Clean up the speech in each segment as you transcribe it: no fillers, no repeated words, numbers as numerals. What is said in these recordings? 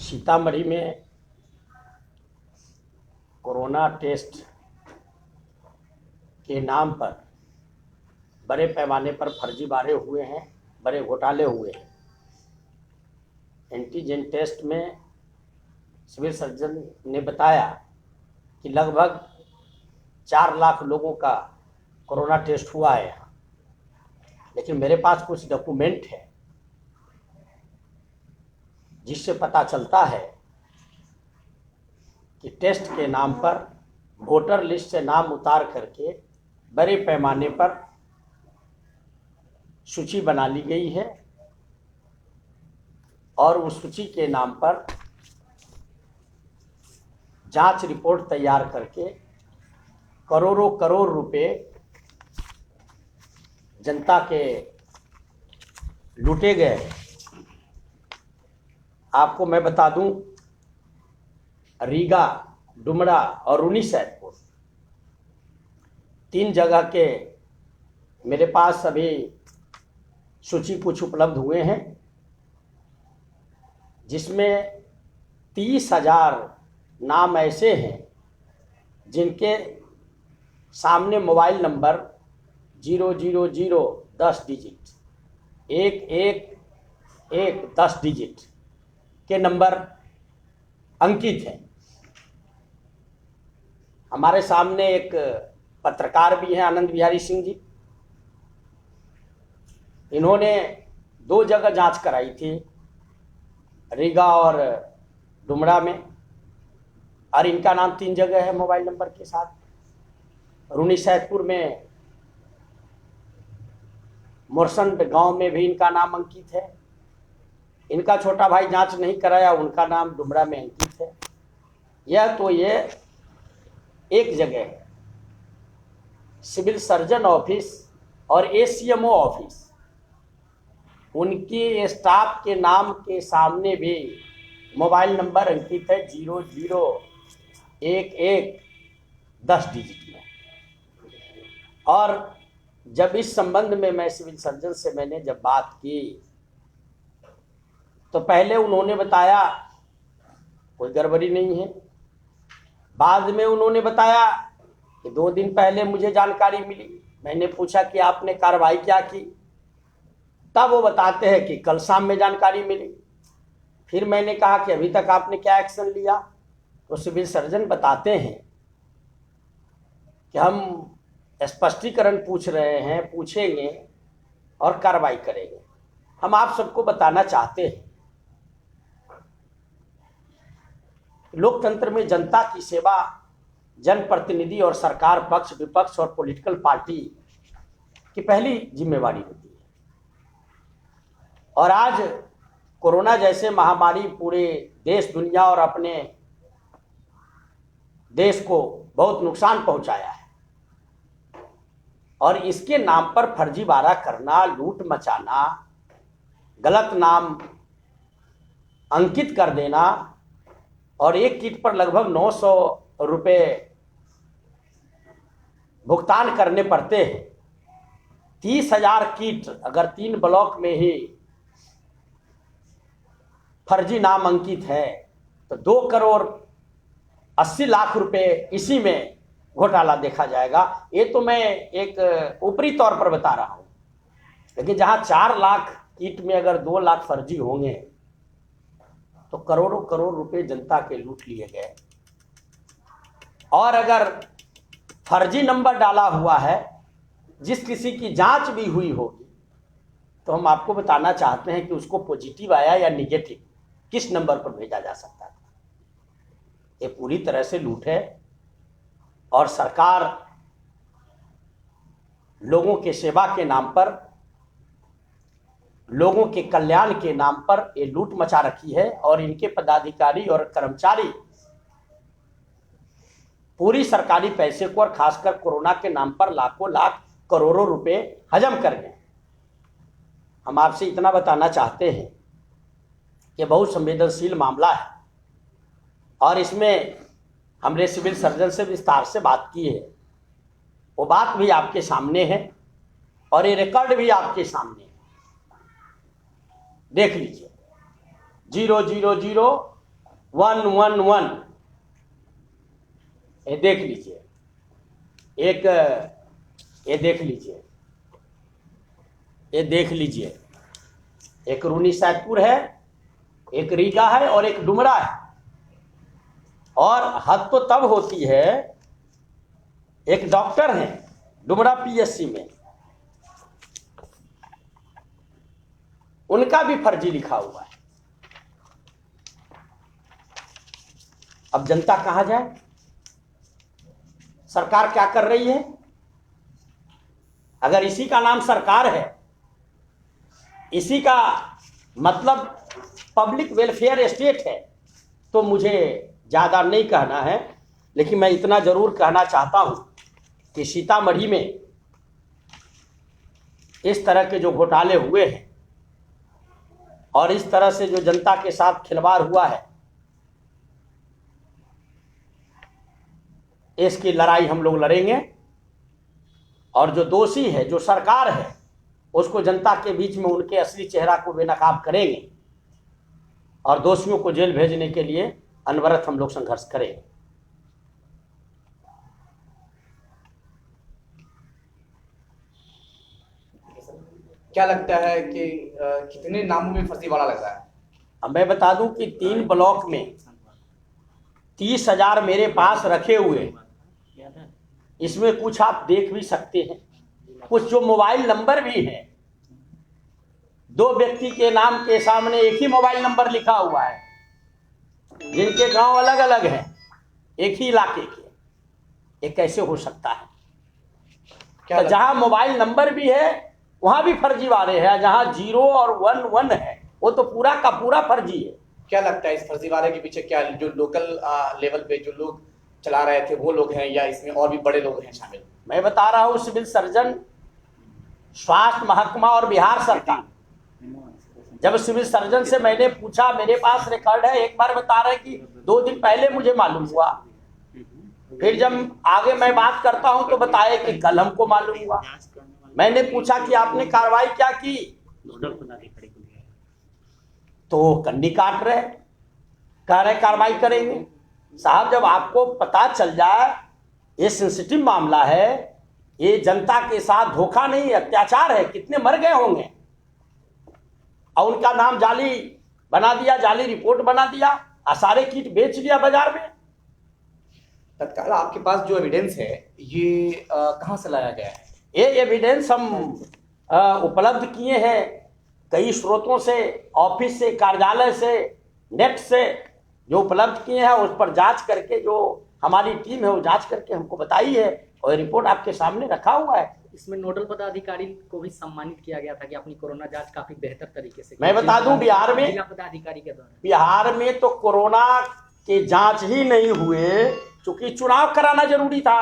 सीतामढ़ी में corona test के नाम पर बड़े पैमाने पर फर्जीवाड़े हुए हैं, बड़े घोटाले हुए हैं। एंटीजन टेस्ट में सिविल सर्जन ने बताया कि लगभग 4 लाख लोगों का कोरोना टेस्ट हुआ है यहाँ, लेकिन मेरे पास कुछ डॉक्यूमेंट है जिससे पता चलता है कि टेस्ट के नाम पर वोटर लिस्ट से नाम उतार करके बड़े पैमाने पर सूची बना ली गई है और उस सूची के नाम पर जांच रिपोर्ट तैयार करके करोड़ों करोड़ रुपए जनता के लूटे गए। आपको मैं बता दूं, रीगा, डुमरा और रूनीसैदपुर 3 जगह के मेरे पास अभी सूची कुछ उपलब्ध हुए हैं, जिसमें 30,000 नाम ऐसे हैं जिनके सामने मोबाइल नंबर 000 10 डिजिट 111 10 डिजिट के नंबर अंकित हैं। हमारे सामने एक पत्रकार भी हैं, आनंद बिहारी सिंह जी। इन्होंने 2 जगह जांच कराई थी, रीगा और डुमरा में, और इनका नाम 3 जगह है मोबाइल नंबर के साथ। रूनीसैदपुर में मोरसंड गांव में भी इनका नाम अंकित है। इनका छोटा भाई जांच नहीं कराया, उनका नाम डुमरा में अंकित है। ये एक जगह है। सिविल सर्जन ऑफिस और एसीएमओ ऑफिस, उनके स्टाफ के नाम के सामने भी मोबाइल नंबर अंकित है 00111 10 डिजिट में। और जब इस संबंध में मैं सिविल सर्जन से मैंने जब बात की तो पहले उन्होंने बताया कोई गड़बड़ी नहीं है। बाद में उन्होंने बताया कि 2 दिन पहले मुझे जानकारी मिली। मैंने पूछा कि आपने कार्रवाई क्या की, तब वो बताते हैं कि कल शाम में जानकारी मिली। फिर मैंने कहा कि अभी तक आपने क्या एक्शन लिया, तो सिविल सर्जन बताते हैं कि हम स्पष्टीकरण पूछ रहे हैं, पूछेंगे और कार्रवाई करेंगे। हम आप सबको बताना चाहते हैं, लोकतंत्र में जनता की सेवा जनप्रतिनिधि और सरकार पक्ष, विपक्ष और पॉलिटिकल पार्टी की पहली जिम्मेवारी होती है। और आज कोरोना जैसे महामारी पूरे देश, दुनिया और अपने देश को बहुत नुकसान पहुंचाया है, और इसके नाम पर फर्जीवाड़ा करना, लूट मचाना, गलत नाम अंकित कर देना और एक किट पर लगभग 900 रुपये भुगतान करने पड़ते हैं। 30,000 किट अगर 3 ब्लॉक में ही फर्जी नाम अंकित है तो 2 करोड़ 80 लाख रुपए इसी में घोटाला देखा जाएगा। ये तो मैं एक ऊपरी तौर पर बता रहा हूं, लेकिन जहां 4 लाख किट में अगर 2 लाख फर्जी होंगे तो करोड़ों करोड़ रुपए जनता के लूट लिए गए। और अगर फर्जी नंबर डाला हुआ है, जिस किसी की जांच भी हुई होगी, तो हम आपको बताना चाहते हैं कि उसको पॉजिटिव आया या निगेटिव, किस नंबर पर भेजा जा सकता था। ये पूरी तरह से लूट है और सरकार लोगों के सेवा के नाम पर, लोगों के कल्याण के नाम पर ये लूट मचा रखी है। और इनके पदाधिकारी और कर्मचारी पूरी सरकारी पैसे को और खासकर कोरोना के नाम पर लाखों लाख करोड़ों रुपए हजम कर गए। हम आपसे इतना बताना चाहते हैं कि बहुत संवेदनशील मामला है और इसमें हमने सिविल सर्जन से विस्तार से बात की है। वो बात भी आपके सामने है और ये रिकॉर्ड भी आपके सामने है, देख लीजिए। 000 111, ये देख लीजिए। एक ये देख लीजिए, ये देख लीजिए, एक रूनी सैदपुर है, एक रीगा है और एक डुमरा है। और हद तो तब होती है, एक डॉक्टर हैं डुमरा पीएससी में, उनका भी फर्जी लिखा हुआ है। अब जनता कहां जाए? सरकार क्या कर रही है? अगर इसी का नाम सरकार है, इसी का मतलब पब्लिक वेलफेयर स्टेट है, तो मुझे ज़्यादा नहीं कहना है, लेकिन मैं इतना ज़रूर कहना चाहता हूं कि सीतामढ़ी में इस तरह के जो घोटाले हुए हैं और इस तरह से जो जनता के साथ खिलवाड़ हुआ है, इसकी लड़ाई हम लोग लड़ेंगे। और जो दोषी है, जो सरकार है, उसको जनता के बीच में उनके असली चेहरा को बेनकाब करेंगे और दोषियों को जेल भेजने के लिए अनवरत हम लोग संघर्ष करेंगे। क्या लगता है कि कितने नामों में फर्जीवाड़ा लग रहा है? अब मैं बता दूं कि 3 ब्लॉक में 30,000 मेरे पास रखे हुए, इसमें कुछ आप देख भी सकते हैं, कुछ जो मोबाइल नंबर भी हैं, 2 व्यक्ति के नाम के सामने एक ही मोबाइल नंबर लिखा हुआ है, जिनके गांव अलग अलग हैं, एक ही इलाके के। ये कैसे हो सकता है? तो जहां मोबाइल नंबर भी है वहां भी फर्जीवाड़े हैं, जहां 0 और 11 है वो तो पूरा का पूरा फर्जी है। क्या लगता है इस फर्जीवाड़े के पीछे क्या जो लोकल लेवल पे जो लोग चला रहे थे वो लोग हैं, या इसमें और भी बड़े लोग हैं शामिल? मैं बता रहा हूं, सिविल सर्जन, स्वास्थ्य महकमा और बिहार सरकार। जब सिविल सर्जन से मैंने पूछा, मेरे पास रिकॉर्ड है, एक बार बता रहे कि 2 दिन पहले मुझे मालूम हुआ, फिर जब आगे मैं बात करता हूं तो बताए कि कल हमको मालूम हुआ। मैंने पूछा कि आपने कार्रवाई क्या की, तो कंडी काट रहे, कह रहे कार्रवाई करेंगे। साहब, जब आपको पता चल जाए ये सेंसिटिव मामला है, ये जनता के साथ धोखा नहीं, अत्याचार है, कितने मर गए होंगे, और उनका नाम जाली बना दिया, जाली रिपोर्ट बना दिया और सारे किट बेच दिया बाजार में। तत्काल आपके पास जो एविडेंस है ये कहां से लाया गया है? ये एविडेंस हम उपलब्ध किए हैं कई स्रोतों से, ऑफिस से, कार्यालय से, नेट से जो उपलब्ध किए हैं, उस पर जांच करके जो हमारी टीम है वो जांच करके हमको बताई है, और रिपोर्ट आपके सामने रखा हुआ है। इसमें नोडल पदाधिकारी को भी सम्मानित किया गया था कि अपनी कोरोना जांच काफी बेहतर तरीके से। मैं बता दूं, बिहार में जिला पदाधिकारी के द्वारा बिहार में तो कोरोना के जांच ही नहीं हुए, क्योंकि चुनाव कराना जरूरी था।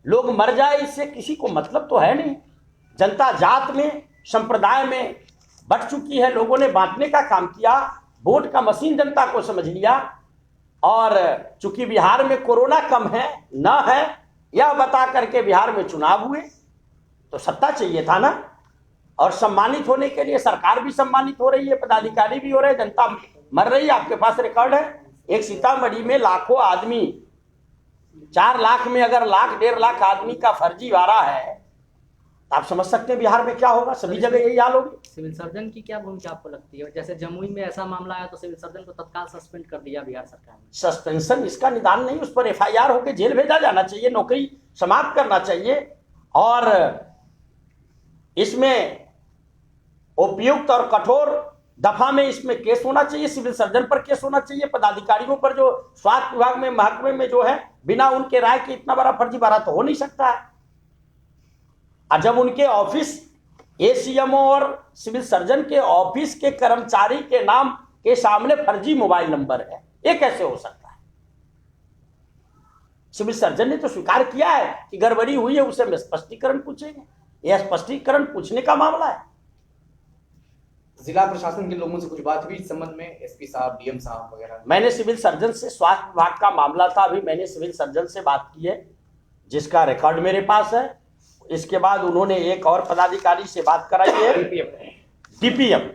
लोग मर जाए इससे किसी को मतलब तो है नहीं। जनता जात में, संप्रदाय में बट चुकी है, लोगों ने बांटने का काम किया, वोट का मशीन जनता को समझ लिया। और चूंकि बिहार में कोरोना कम है न है, यह बता करके बिहार में चुनाव हुए, तो सत्ता चाहिए था ना। और सम्मानित होने के लिए सरकार भी सम्मानित हो रही है, पदाधिकारी भी हो रहे हैं, जनता मर रही है, आपके पास रिकॉर्ड है। एक सीतामढ़ी में लाखों आदमी, 4 लाख में अगर 1.5 लाख आदमी का फर्जीवाड़ा है, आप समझ सकते हैं बिहार में क्या होगा। सभी जगह यही हाल होगी। सिविल सर्जन की क्या भूमिका आपको लगती है? जैसे जमुई में ऐसा मामला आया तो सिविल सर्जन को तत्काल सस्पेंड कर दिया बिहार सरकार ने। सस्पेंशन इसका निदान नहीं, उस पर एफआईआर होकर जेल भेजा जाना चाहिए, नौकरी समाप्त करना चाहिए। और इसमें उपयुक्त और कठोर दफा में इसमें केस होना चाहिए, सिविल सर्जन पर केस होना चाहिए, पदाधिकारियों पर जो स्वास्थ्य विभाग में, महकमे में जो है, बिना उनके राय के इतना बड़ा फर्जीवाड़ा तो हो नहीं सकता है। और जब उनके ऑफिस, एसीएमओ और सिविल सर्जन के ऑफिस के कर्मचारी के नाम के सामने फर्जी मोबाइल नंबर है, ये कैसे हो सकता है? सिविल सर्जन ने तो स्वीकार किया है कि गड़बड़ी हुई है, उसे स्पष्टीकरण पूछेंगे। यह स्पष्टीकरण पूछने का मामला है। जिला प्रशासन के लोगों से कुछ बात हुई इस संबंध में? एसपी साहब, डीएम साहब वगैरह? मैंने सिविल सर्जन से, स्वास्थ्य विभाग का मामला था, अभी मैंने सिविल सर्जन से बात की है, जिसका रिकॉर्ड मेरे पास है। इसके बाद उन्होंने एक और पदाधिकारी से बात कराई है, डीपीएम,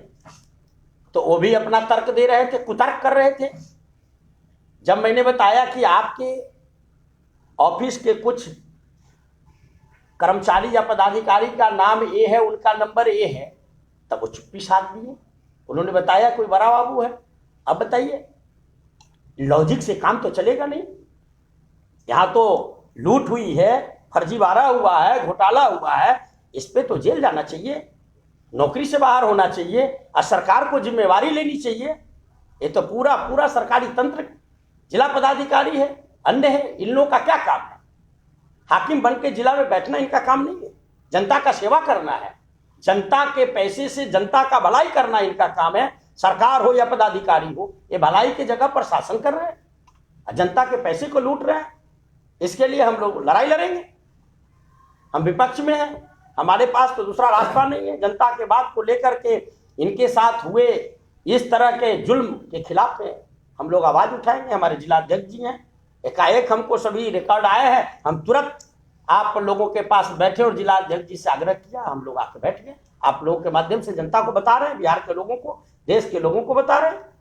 तो वो भी अपना तर्क दे रहे थे, कुतर्क कर रहे थे। जब मैंने बताया कि आपके ऑफिस के कुछ कर्मचारी या पदाधिकारी का नाम ए है, उनका नंबर ए है, तब वो चुप्पी साध दिए। उन्होंने बताया कोई बड़ा बाबू है। अब बताइए, लॉजिक से काम तो चलेगा नहीं। यहां तो लूट हुई है, फर्जीवाड़ा हुआ है, घोटाला हुआ है, इस पे तो जेल जाना चाहिए, नौकरी से बाहर होना चाहिए और सरकार को जिम्मेवारी लेनी चाहिए। ये तो पूरा पूरा सरकारी तंत्र, जिला पदाधिकारी है, अन्य है, इन लोगों का क्या काम है? हाकिम बन के जिला में बैठना इनका काम नहीं है। जनता का सेवा करना है, जनता के पैसे से जनता का भलाई करना इनका काम है। सरकार हो या पदाधिकारी हो, ये भलाई की जगह पर शासन कर रहे हैं, जनता के पैसे को लूट रहे हैं। इसके लिए हम लोग लड़ाई लड़ेंगे। हम विपक्ष में हैं, हमारे पास तो दूसरा रास्ता नहीं है। जनता के बात को लेकर के इनके साथ हुए इस तरह के जुल्म के खिलाफ में हम लोग आवाज उठाएंगे। हमारे जिला अध्यक्ष जी हैं, एकाएक हमको सभी रिकॉर्ड आए हैं, हम तुरंत आप लोगों के पास बैठे और जिला अध्यक्ष जी से आग्रह किया, हम लोग आके बैठ गए। आप लोगों के माध्यम से जनता को बता रहे हैं, बिहार के लोगों को, देश के लोगों को बता रहे हैं।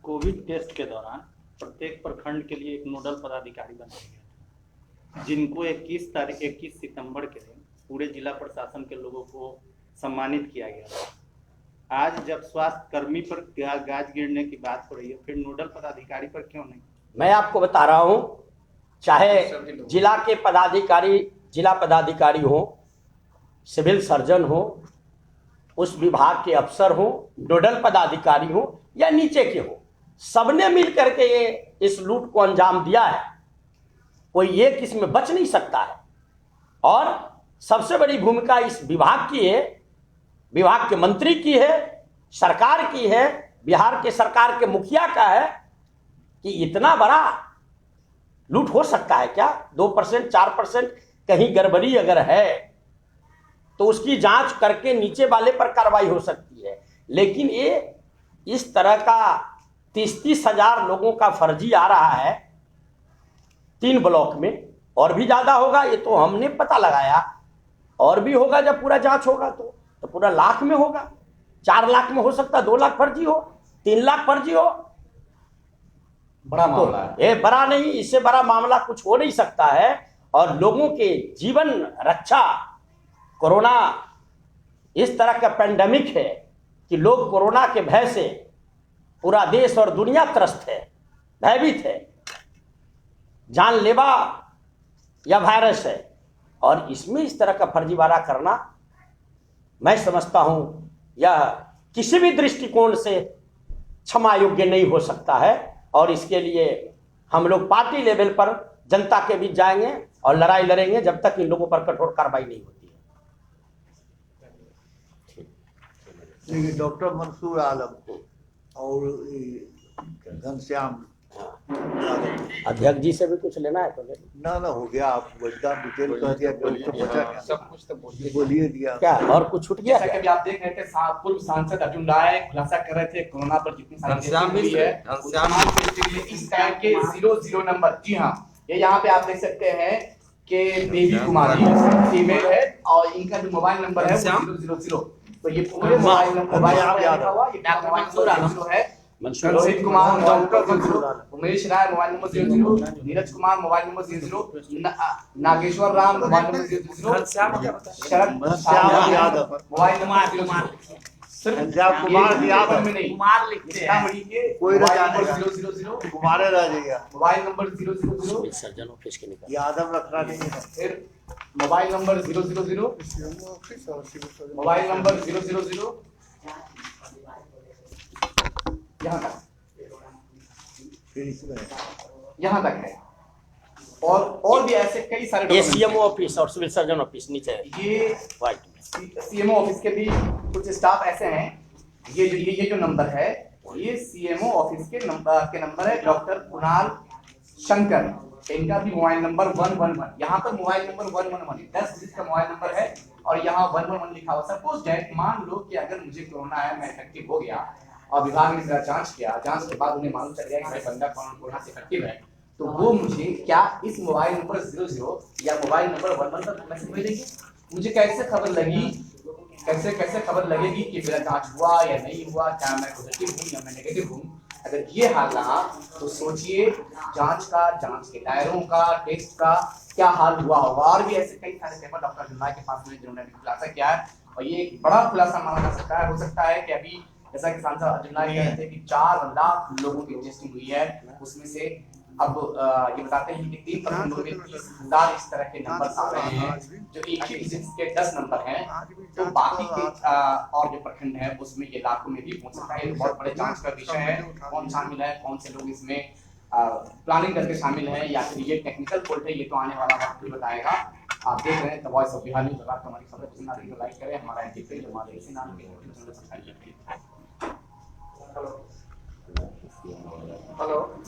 कोविड टेस्ट के दौरान प्रत्येक प्रखंड के लिए एक नोडल पदाधिकारी बनाया गया, जिनको 21 सितंबर के दिन पूरे जिला प्रशासन के लोगों को सम्मानित किया गया। आज जब स्वास्थ्य कर्मी पर गाज गिरने की बात हो रही है, फिर नोडल पदाधिकारी पर क्यों नहीं? मैं आपको बता रहा हूं, चाहे जिला के पदाधिकारी, जिला पदाधिकारी हो, सिविल सर्जन हो, उस विभाग के अफसर हो, नोडल पदाधिकारी हो या नीचे के हो, सबने मिल करके ये इस लूट को अंजाम दिया है। कोई एक इसमें बच नहीं सकता है। और सबसे बड़ी भूमिका इस विभाग की है, विभाग के मंत्री की है, सरकार की है, बिहार के सरकार के मुखिया का है कि इतना बड़ा लूट हो सकता है क्या? 2% 4% कहीं गड़बड़ी अगर है तो उसकी जांच करके नीचे वाले पर कार्रवाई हो सकती है। लेकिन ये इस तरह का 30-30 हजार लोगों का फर्जी आ रहा है 3 ब्लॉक में, और भी ज्यादा होगा, ये तो हमने पता लगाया, और भी होगा जब पूरा जांच होगा तो पूरा लाख में होगा, 4 लाख में हो सकता है, 2 लाख फर्जी हो, 3 लाख फर्जी हो। बड़ा मामला है। ये बड़ा नहीं, इससे बड़ा मामला कुछ हो नहीं सकता है। और लोगों के जीवन रक्षा, कोरोना इस तरह का पेंडेमिक है कि लोग कोरोना के भय से, पूरा देश और दुनिया त्रस्त है, भयभीत है, जानलेवा या वायरस है, और इसमें इस तरह का फर्जीवाड़ा करना मैं समझता हूं यह किसी भी दृष्टिकोण से क्षमा योग्य नहीं हो सकता है। और इसके लिए हम लोग पार्टी लेवल पर जनता के बीच जाएंगे और लड़ाई लड़ेंगे जब तक इन लोगों पर कठोर कार्रवाई नहीं होती है। देखिए, डॉक्टर मंसूर आलम और घनश्याम अध्यक्ष जी से भी कुछ लेना है तो ले। ना हो गया, आप बड़ा डिटेल कह दिया कि उसको बचा क्या, सब कुछ तो बोलिए दिया। क्या और कुछ छूट गया? जैसा कि अभी आप देख रहे थे, पूर्व सांसद अर्जुन राय खुलासा कर रहे थे कोरोना पर जितनी सारी टेस्टिंग हुई है, उस तमाम टेस्टिंग में इस टाइम के 00 नंबर, जी हाँ, ये यहाँ पे आप देख सकते हैं कि देवी कुमारी फीमेल है और इनका जो मोबाइल नंबर है वो 000। तो ये पूरे मोबाइल नंबर लिखा हुआ, ये मोबाइल नंबर है। Rohit Kumar doctor 00, Umesh Rai mobile number 00, Neeraj Kumar mobile number 00, Nageshwar Ram mobile number 00, Sharad Yadav mobile number 00। Punjab Kumar Yadav में नहीं, कुमार लिखते हैं, कोई मोबाइल रह नंबर 000, कुमारे रह जाएगा, मोबाइल नंबर 000, सर्जन ऑफिस के निकल यादव रखना नहीं है। फिर मोबाइल नंबर 000, मोबाइल नंबर 000, यहाँ तक, फिर इसमें यहाँ तक है। और भी ऐसे कई सारे ये documents सीएमओ ऑफिस और सिविल सर्जन ऑफिस नीचे है, हैं। ये व्हाइट में। सीएमओ ऑफिस के भी कुछ स्टाफ ऐसे हैं। ये जो नंबर है, ये सीएमओ ऑफिस के नंबर है, डॉक्टर कुणाल शंकर, इनका भी मोबाइल नंबर 111। यहाँ पर मोबाइल नंबर 111 10 डिजिट का मोबाइल नंबर है और यहाँ 111 लिखा हुआ। सपोज दैट, मान लो कि अगर मुझे कोरोना है, मैं इफेक्टिव हो गया और विभाग ने मेरा जांच किया, जांच के बाद उन्हें मालूम चल गया कि मेरा बंदा कोरोना से इफेक्टिव है, तो वो मुझे क्या इस मोबाइल नंबर 00 या मोबाइल नंबर 11 पर मैसेज भेजेगी? मुझे कैसे खबर लगी, कैसे खबर लगेगी कि मेरा जांच हुआ या नहीं हुआ, क्या मैं पॉजिटिव हूँ या मैं नेगेटिव हूँ? अगर ये हाल रहा तो सोचिए जांच के दायरों का, टेस्ट का क्या हाल हुआ होगा। और भी ऐसे कई सारे पेपर डॉक्टर जुल्ला के पास में जिन्होंने खुलासा किया है, और ये एक बड़ा खुलासा माना जा सकता है। हो सकता है कि अभी जैसा कि सांसद अजुल्ला कह रहे थे कि 4 लाख लोगों की टेस्टिंग हुई है, उसमें से अब ये बताते हैं कि 3% लोगों में 30,000 इस तरह के नंबर आ रहे हैं जो एक ही डिजिट के 10 नंबर हैं। तो बाकी के और जो प्रखंड है उसमें ये लाखों में भी पहुंच सकता है। बहुत बड़े जांच का विषय है, कौन शामिल है, कौन से लोग इसमें प्लानिंग करके शामिल है या फिर ये टेक्निकल फॉल्ट है, ये तो आने वाला वक्त ही बताएगा। आप देख रहे हैं the voice of Bihar news. अगर आपको हमारी खबर पसंद आती है तो लाइक करें, हमारा एंटी पेज हमारे इसी नाम के चैनल सब्सक्राइब करें। हेलो।